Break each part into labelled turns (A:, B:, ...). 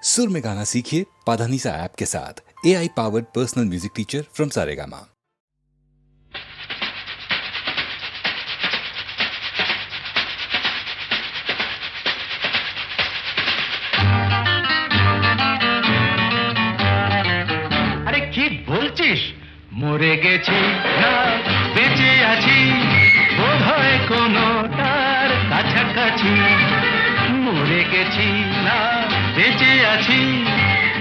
A: सुर में गाना सीखिए पाधानीसा ऐप के साथ। AI powered personal music teacher from Saregama.
B: আরে কি বলছিস? মরে গেছি না বেঁচে আছি, বোধহয় কোনোটার কাছাকাছি। মরে গেছি না বেঁচে আছি,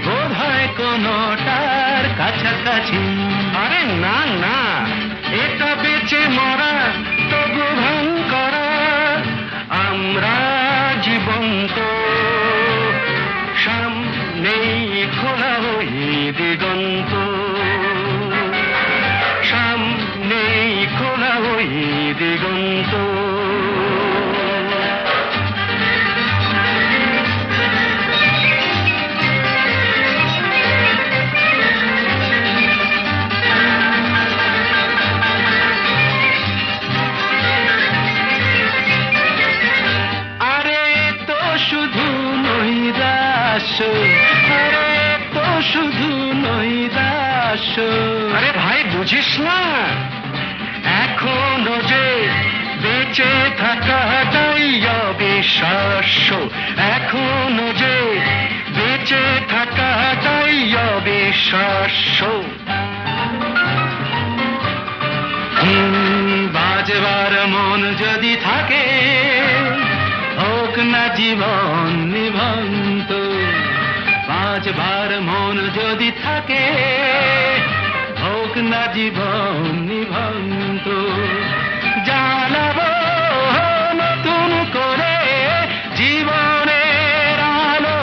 B: বোধহয় কোনোটার কাছাকাছি। আরে না না, এটা বেঁচে মরা তবু ভান করা, আমরা জীবন্ত। সামনেই খোলা ওই দিগন্ত, সামনেই খোলা ওই দিগন্ত। আরে তো শুধু নৈরাশ্য, আরে তো শুধু নৈরাশ্য। আরে ভাই বুঝিস না, এখনো যে বেঁচে থাকাটাই অবিশ্বাস্য, এখনো যে বেঁচে থাকাটাই অবিশ্বাস্য। বাজবার মন যদি থাকে, হোক না জীবন নিভন্ত। বাজবার মন যদি থাকে, হোক না জীবন নিভন্ত। জানাবো নতুন করে জীবনের আলো,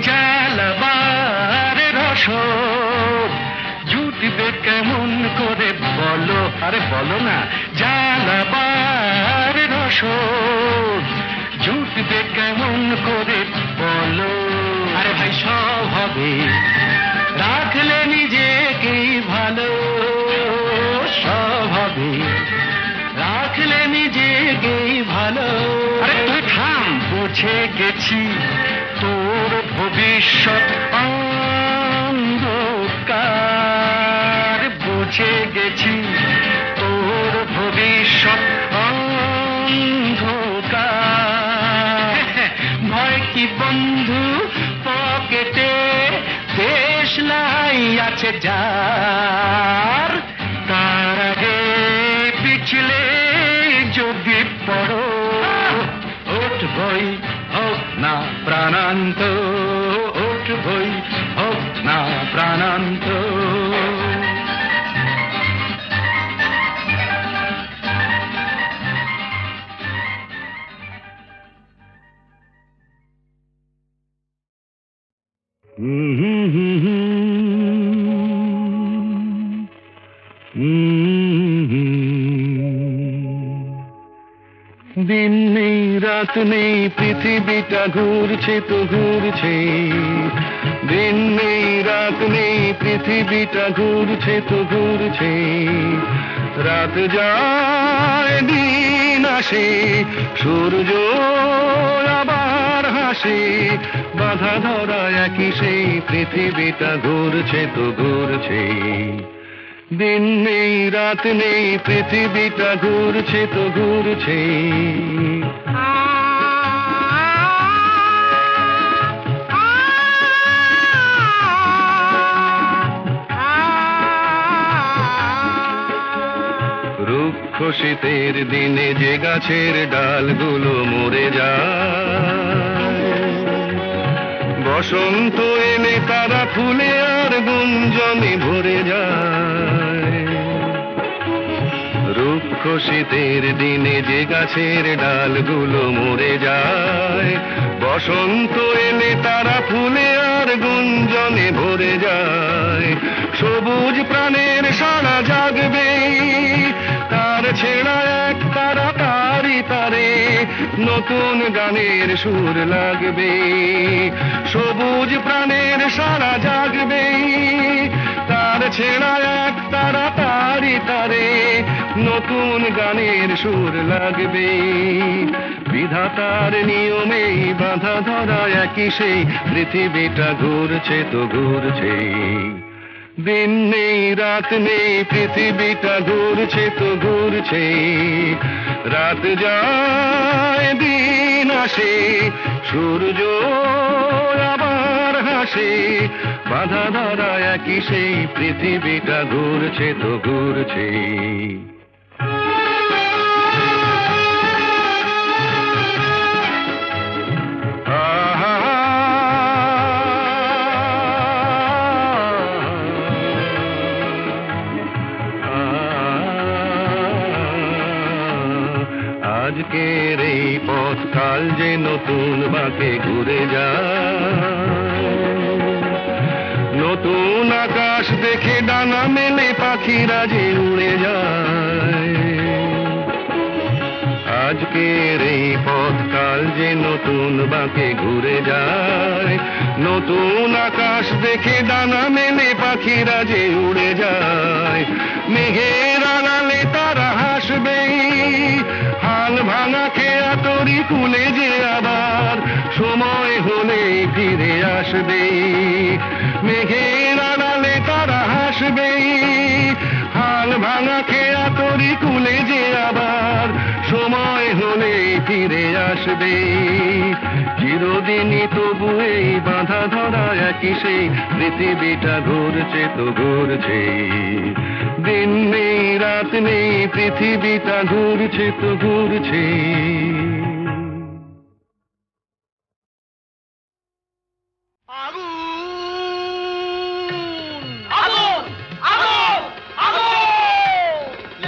B: জ্বালাবার রসদ জুটবে কেমন করে বলো? আরে বলো না, জ্বালাবার রসদ জুটবে কেমন করে বলো? আরে ভাই সব হবে, রাখলে নিজেকেই ভালো। সব হবে, রাখলে নিজেকেই ভালো। আরে তুই থাম, বুঝে গেছি তোর ভবিষ্যৎ অন্ধকার। বুঝে গেছি তোর ভবিষ্যৎ অন্ধকার। ভয় কি বন্ধু পকেটে, দেশলাই আছে যার। তার আগে পিছলে যদি পড়ো, উঠবই হোক না প্রাণান্ত, উঠবই হোক না প্রাণান্ত। দিন নেই রাত নেই, পৃথিবীটা ঘুরছে তো ঘুরছে। দিন নেই রাত নেই, পৃথিবীটা ঘুরছে তো ঘুরছে। রাত যায় দিন আসে, সূর্য আবার হাসে। বাধা ধরা একই সেই পৃথিবীটা ঘুরছে তো ঘুরছে। দিন নেই রাত নেই, পৃথিবীটা ঘুরছে তো ঘুরছে। রুক্ষ শীতের দিনে যে গাছের ডালগুলো মরে যায়, বসন্ত এলে তারা ফুলে আর গুঞ্জনে ভরে যায়। রুক্ষ শীতের দিনে যে গাছের ডালগুলো মরে যায়, বসন্ত এলে তারা ফুলে আর গুঞ্জনে ভরে যায়। সবুজ প্রাণের সারা জাগবে, তার ছেঁড়া এক তারা তারি তারে নতুন গানের সুর লাগবে। সবুজ প্রাণের সারা জাগবে, তার ছেঁড়া এক তারা তারি তারে নতুন গানের সুর লাগবে। বিধাতার নিয়মে বাঁধা ধরা একই সেই পৃথিবীটা ঘুরছে তো ঘুরছে দিন নেই রাত নেই পৃথিবীটা ঘুরছে তো ঘুরছে রাত যায় দিন আসে সূর্য আবার হাসে বাঁধা ধরা একই সেই পৃথিবীটা ঘুরছে তো ঘুরছে আজকের এই পথ কাল যে নতুন বাঁকে ঘুরে যায় নতুন আকাশ দেখে ডানা মেলে পাখিরা যে উড়ে যায় আজকের এই পথ কাল যে নতুন বাঁকে ঘুরে যায় নতুন আকাশ দেখে ডানা মেলে পাখিরা যে উড়ে যায় মেঘের আড়ালে তারা হাসবে হাল ভাঙা খেয়া তরি কুলে যে আবার সময় হলে ফিরে আসবে মেঘের আড়ালে তারা হাসবে হাল ভাঙা খেয়া তরি কুলে যে আবার সময় হলে ফিরে আসবে চিরদিনই তবু এই বাঁধা ধরা একই সেই পৃথিবীটা ঘুরছে তো ঘুরছে দিন নেই রাত নেই পৃথিবীটা ঘুরছে তো ঘুরছে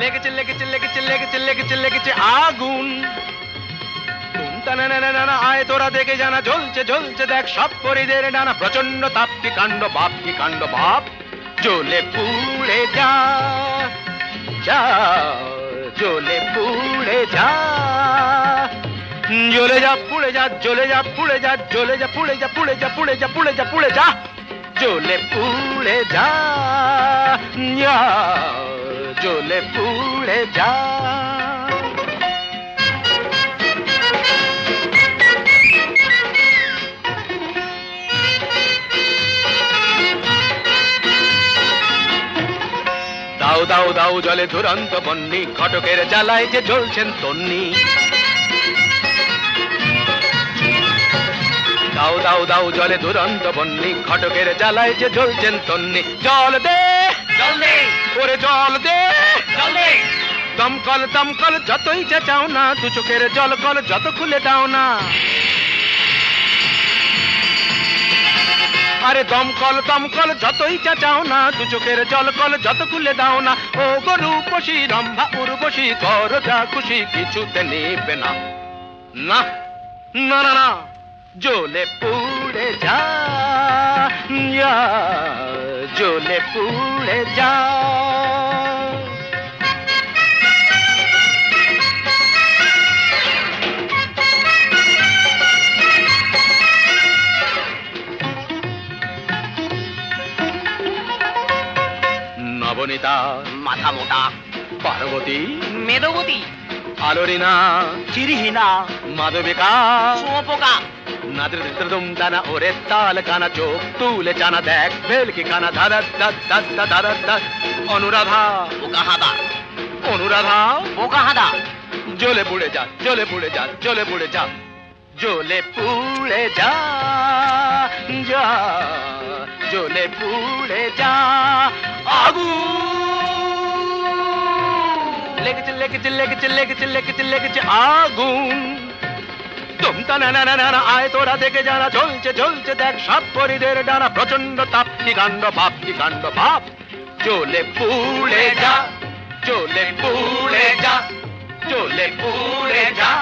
C: লেগেছে লেগেছে লেগেছে লেগেছে লেগেছে লেগেছে আগুন আয় তোরা দেখে জানা জ্বলছে জ্বলছে দেখ সব পরিদের ডানা প্রচন্ড তাপ কি কাণ্ড বাপ জ্বলে পুড়ে যা যা জ্বলে পুড়ে যা জ্বলে যা পুড়ে যা জ্বলে যা পুড়ে যা জ্বলে যা পুড়ে যা পুড়ে যা পুড়ে যা পুড়ে যা পুড়ে যা জ্বলে পুড়ে যা জ্বলে পুড়ে যা দাও দাও দাও জলে দুরন্ত বন্যি ঘটকের জ্বালায় যে জ্বলছেন তন্নি দাও দাও দাও জলে দুরন্ত বন্যি ঘটকের জ্বালায় যে জ্বলছেন তন্নি জল দে জল দে ওরে জল দে জল দে দমকল দমকল যতই চেঁচাও না দু চোখের জল কল যত খুলে দাও না আরে দমকল দমকল যতই চেঁচাও না দু চোখের জল কল যত খুলে দাও না ও গরু বসি রম্ভা উর্বশী কর যা খুশি কিছুতে নেবে না না না না না জ্বলে পুড়ে যা জ্বলে পুড়ে যা নবনীতা মাথা মোটা পার্বতী মেদবতী আলোরিনা চিরিহীনা মাধবিকা শুয়োপোকা নাদের দুম দানা ওরে তাল কানা চোখ তুলে জানা দেখ ভেলকি কানা ধারা ধারা অনুরাধা বোকা হাদা অনুরাধা বোকা হাদা জ্বলে পুড়ে যা জ্বলে পুড়ে যা জ্বলে পুড়ে যা জ্বলে পুড়ে যা যা জ্বলে পুড়ে যা আগুন লেগেছে লেগেছে লেগেছে লেগেছে লেগেছে লেগেছে আগুন তুমতা না না না না আয় তোরা দেখে জানা জ্বলছে জ্বলছে দেখ সব পরিদের ডানা প্রচন্ড তাপ কি কাণ্ড বাপ জ্বলে পুড়ে যা জ্বলে পুড়ে যা জ্বলে পুড়ে যা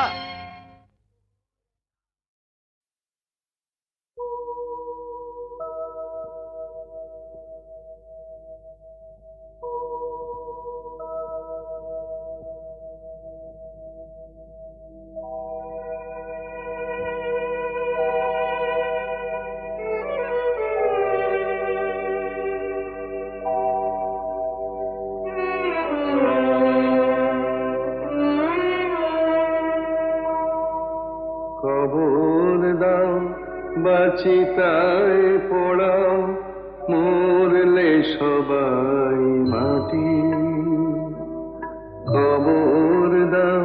B: চিতায় পোড়াও মরলে সবাই মাটি কবর দাও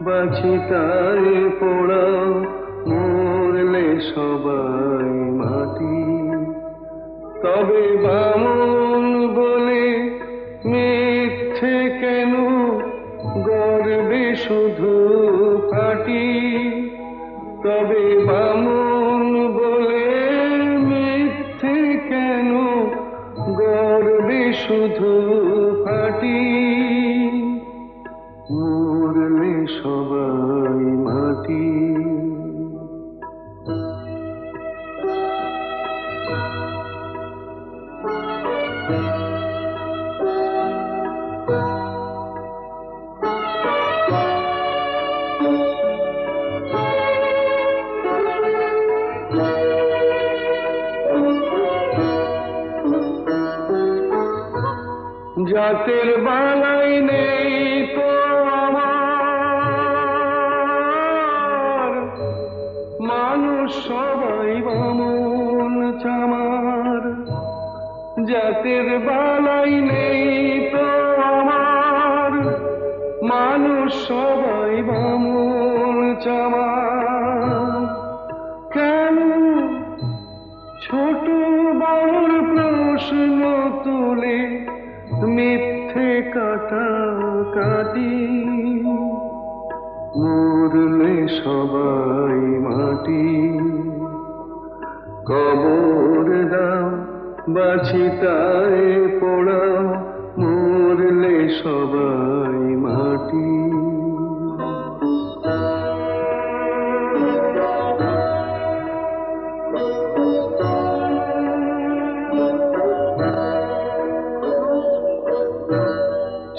B: বা চিতায় পোড়াও মরলে সবাই মাটি তবে বামন বলে মিথ্যে কেন গর্বে শুধু ফাটি তবে বামন বলে মিথ্যে কেন গর্বে শুধু ফাটি মরলে সবাই মাটি জাতের বালাই নেই তো আমার মানুষ সবাই বামন চামার জাতের বালাই নেই তো আমার মানুষ সবাই বামন চামার কেন ছোট বড় প্রশ্ন তুলে মিথ্যে কাটাকাটি মরলে সবাই মাটি কবর দাও বা চিতায় পোড়াও মরলে সবাই মাটি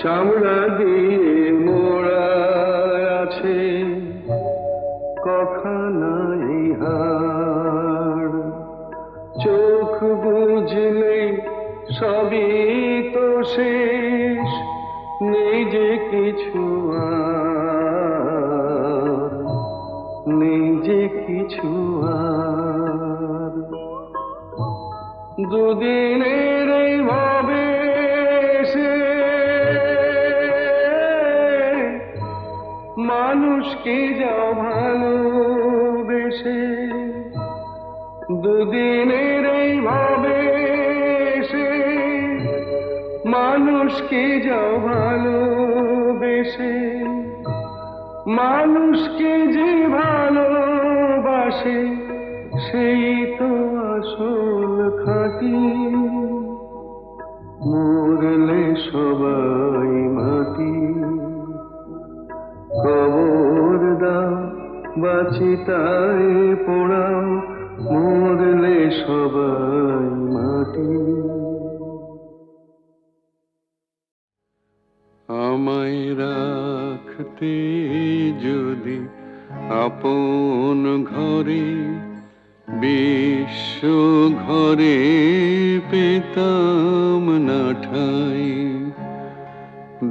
B: চামড়া দিয়ে মোড়া আছে কখানাই হাড় চোখ বুঝলে সবই তো শেষ নেই যে কিছু আর নেই যে কিছু আর দুদিনের এই ভাবে সে মানুষকে যাও ভালোবেসে দুদিনের এই ভাবে সে মানুষকে যাও ভালোবেসে মানুষকে যে ভালোবাসে সেই তো আসল খাঁটি মরলে সবাই মাটি কবর দাও বা চিতায় পোড়াও মরলে সবাই মাটি আমায় রাখতে যদি আপন ঘরে বিশ্ব ঘরে পেতাম না ঠাই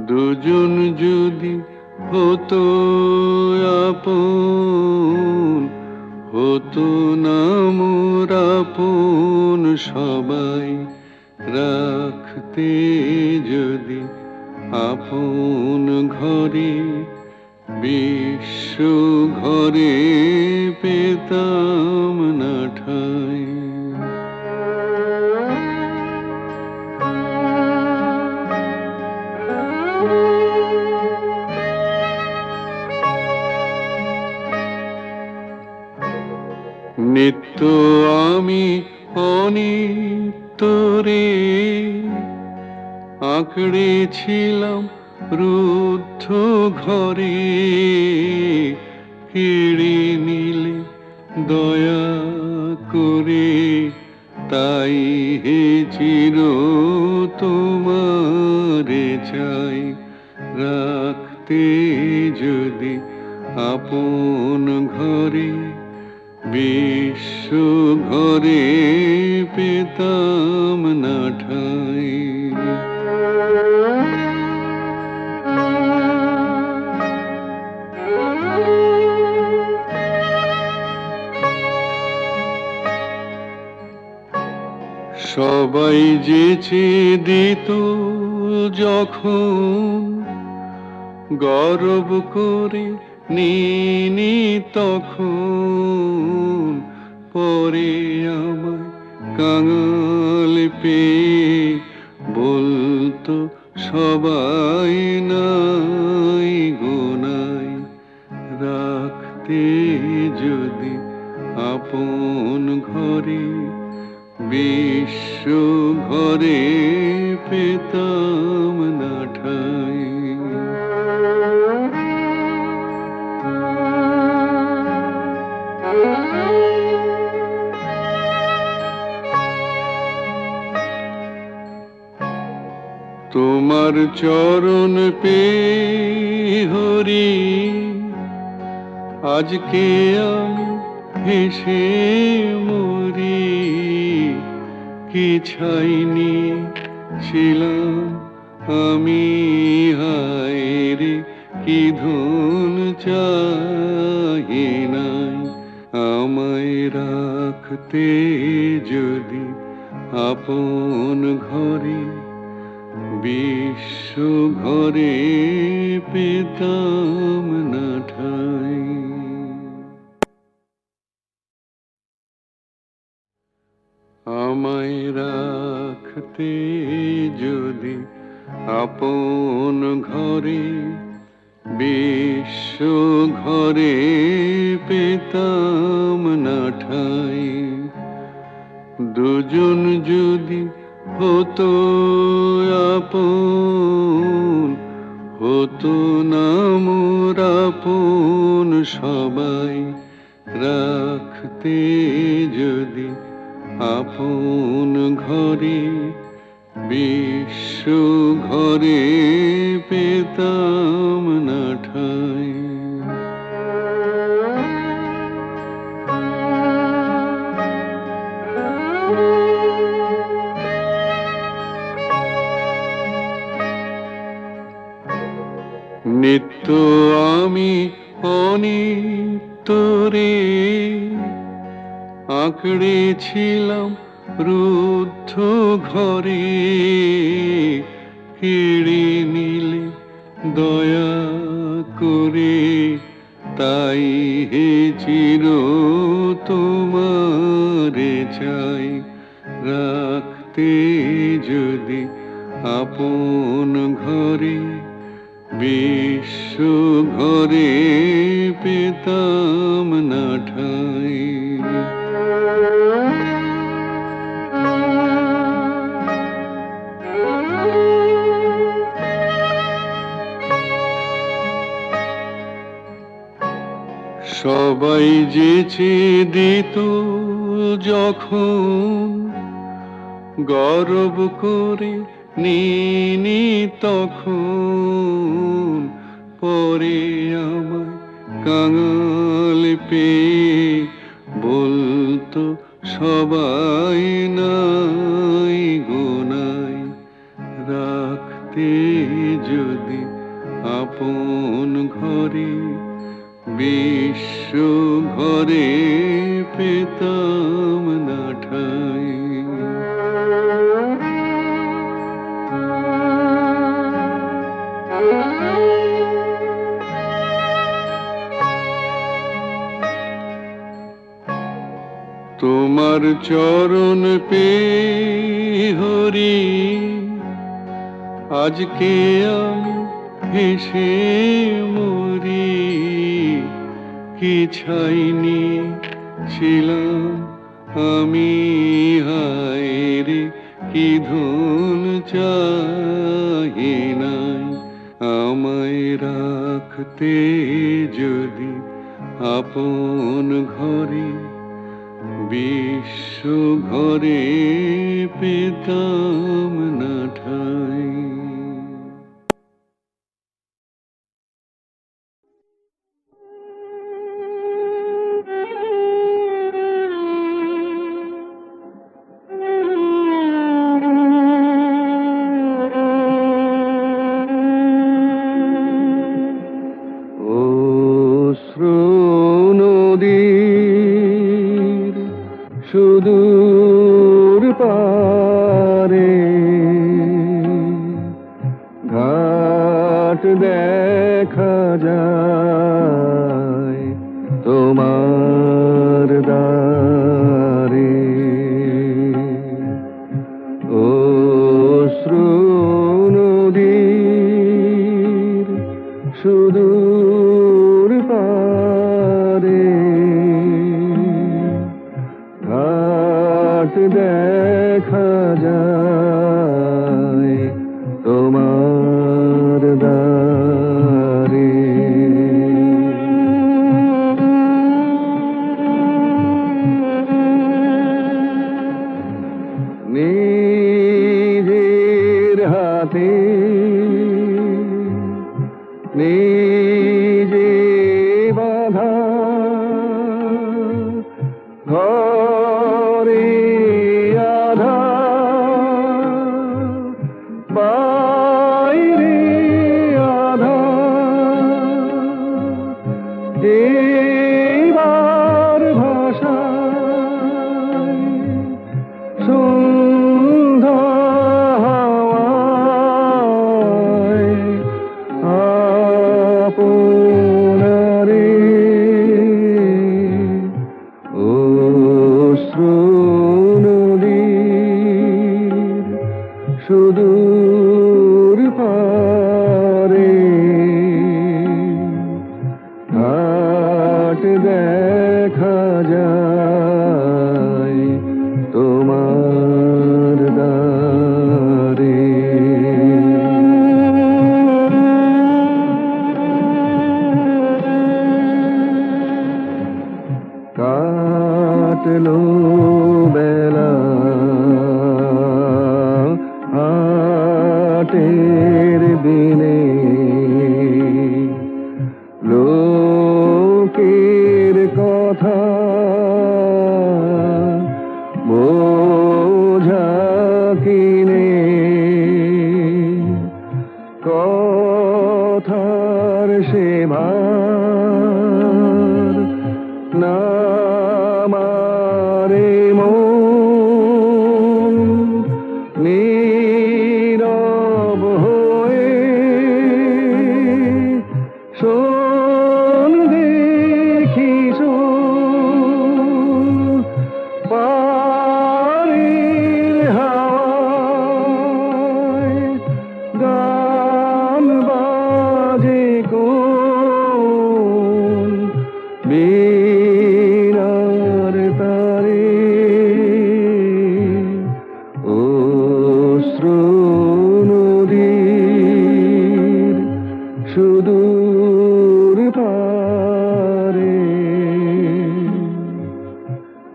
B: দুজন যদি হতো আপন হতো না মোর আপন সবাই রাখতে যদি আপন ঘরে বিশ্ব ঘরে পেতাম না ঠাই নিত্য আমি অনিত্য রে আঁকড়েছিলাম রুদ্ধ ঘরে কেড়ে নিলে দয়া করে তাই হে চির তোমারে চাই রাখতে যদি আপন ঘরে বিশ্ব ঘরে পেতাম না ঠাই সবাই যেচে দিত যখন গর্ব করে নিনি তখন পরে আমায় কাঙাল পেয়ে বলতো সবাই নাই গোনাই রাখতে যদি আপন ঘরে বিশ্ব ঘরে পেতাম না ঠাই তোমার চরণ পে হরি আজকে আমি হেসে মরি কি ছাইনি ছিলাম আমি হায় রে কি ধন চাহি নাই আমায় রাখতে যদি আপন ঘরে বিশ্ব ঘরে পেতাম না ঠাই আমায় রাখতে যদি আপন ঘরে বিশ্ব ঘরে পেতাম না ঠাই দুজন যদি হতো আপন হতো না মোর আপন সবাই রাখতে যদি আপন ঘরে বিশ্ব ঘরে পেতাম না ঠাই নিত্য আমি অনিত্যরে আঁকড়েছিলাম রুদ্ধ ঘরে কেড়ে নিলে দয়া করে তাই হে চির তোমারে চাই রাখতে যদি আপন ঘরে বিশ্ব ঘরে পেতাম না ঠাই সবাই যেচে দিত যখন গর্ব করে নিনি তখন পরে আমায় কাঙাল পেয়ে বলতো সবাই নাই গোনাই রাখতে যদি আপন ঘরে বিশ্ব ঘরে পেতাম না ঠাই তোমার চরণ পে হরি আজকে আমি হেসে মরি কি ছাইনি ছিলাম আমি হায় রে কি ধন চাহি নাই আমায় রাখতে যদি আপন ঘরে বিশ্ব ঘরে পেতাম না ঠাই সুদূর সুদূর পারে ঘাট দেখা যায় তোমার দ্বারে অশ্রু নদীর সুদূর পারে ঘাট দেখা যায় তোমার দ্বারে নিজের হাতে নিজে বাধা ঘরে আধা বাইরে আধা এবার ভাষায় সন্ধ্যা হাওয়ায় আপনারে অশ্রু নদীর সুদূর পারে ঘাট দেখা যায় তোমার দ্বারে কাটলো বেলা হাটের দিনে লোকের কথা বোঝা কিনে কথার সেবার নামারে মন নীরব হয়ে শোন দেখি পারের হাওয়ায় গান বাজে কোন বীণার তারে অশ্রু নদীর সুদূর পারে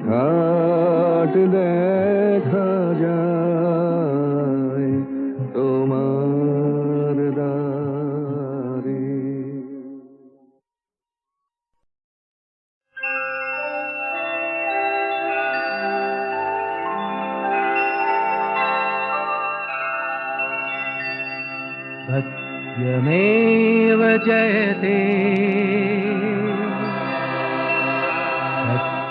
B: ঘাট দেখা যায় তোমার দ্বারে
D: सत्यमेव जयते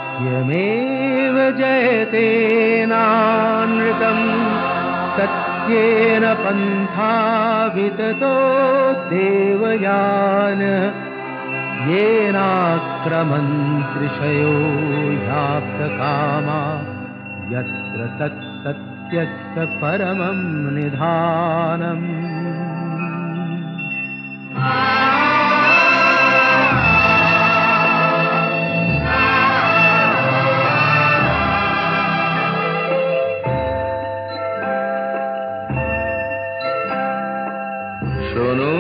D: सत्यमेव जयते नानृतम् सत्येन पन्था विततो देवयान येनाक्रमन्त्रिषयो ह्याप्तकामा यत्र तत्सत्यस्य परमं निधानम्
B: শোনো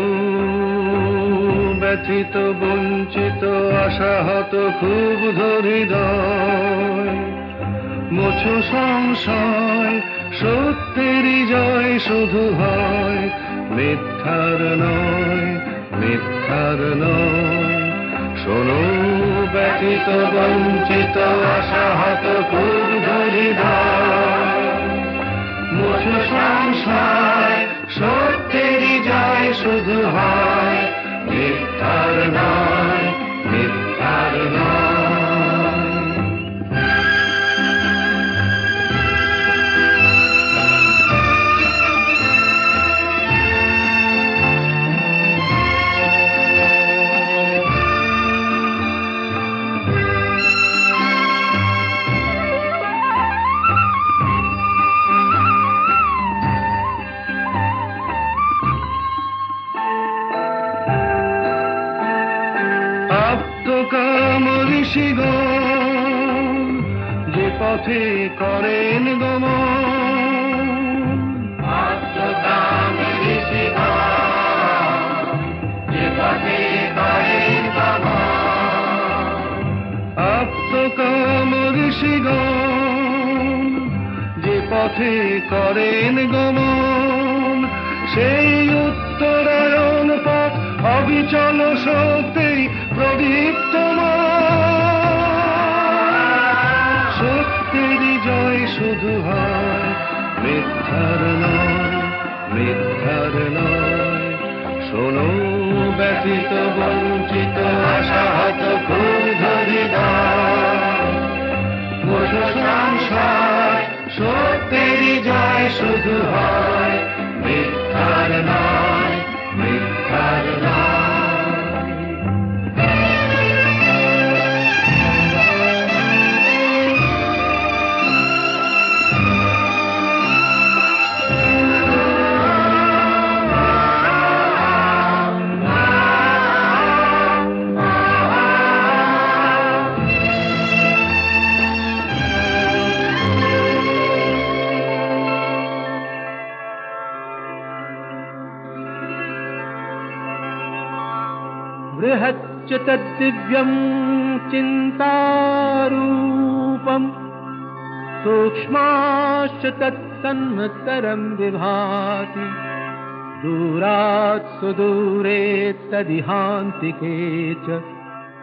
B: ব্যথিত বঞ্চিত আশাহত ক্ষুব্ধ হৃদয় মোছো সংশয় সত্যেরই জয় শুধু হয় মিথ্যার নয় মিথ্যার নয় শোনো ব্যথিত বঞ্চিত আশাহত ক্ষুব্ধ হৃদয় মোছো সংশয় সত্যেরই জয় শুধু হয় মিথ্যার নয় মিথ্যার নয় ঋষিগণ যে পথে করেন গমন,
C: আত্মকাম ঋষিগণ যে পথে করেন গমন,
B: আত্মকাম ঋষিগণ যে পথে করেন গমন, সেই উত্তরায়ণ পথ অবিচল শক্তি প্রদীপ্তমান। সত্যের জয় শুধু হয়, মিথ্যার নয়, মিথ্যার নয়। শোনো ব্যথিত বঞ্চিত আশাহত ক্ষুব্ধ হৃদয়, বোঝো সংসার সত্যের জয় শুধু হয়, মিথ্যার নয়, মিথ্যার নয়।
D: बृहच्च तद्दिव्यं चिन्तारूपम् सूक्ष्माश्च तत्सन्मत्तरं विभाति दूरात् सुदूरे तदिहान्तिके च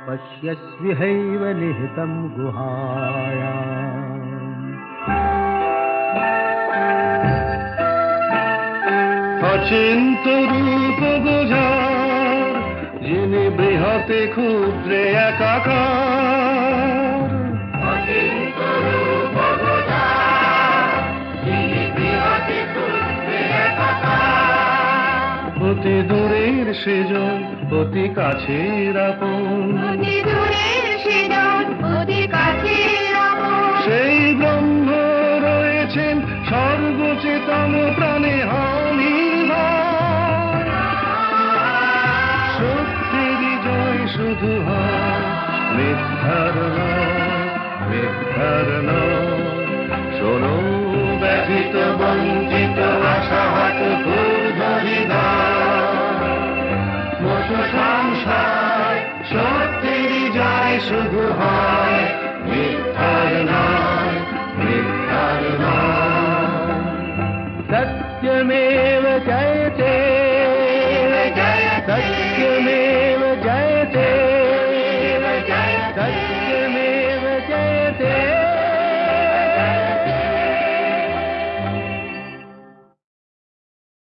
D: पश्यस्विहैव निहितं गुहायाम्
B: অচিন্ত রূপ বোঝার যিনি বৃহতে ক্ষুদ্রে একাকার,
C: অচিন্ত রূপ বোঝার যিনি বৃহতে ক্ষুদ্রে একাকার,
B: অতি দূরের সেজন অতি কাছের আপন,
E: অতি দূরের সেজন অতি কাছের আপন।
B: সেই ব্রহ্ম রয়েছেন সর্বচেতন প্রাণে অনির্ভর। সত্যের জয় শুধু হয়, মিথ্যার নয়, মিথ্যার নয়। শোনো ব্যথিত বঞ্চিত আশাহত ক্ষুব্ধ হৃদয়, বোঝো সংসার সত্যের জয় শুধু হয়, মিথ্যার নয়, মিথ্যার নয়।
D: सत्यमेव जयते सत्यमेव जयते सत्यमेव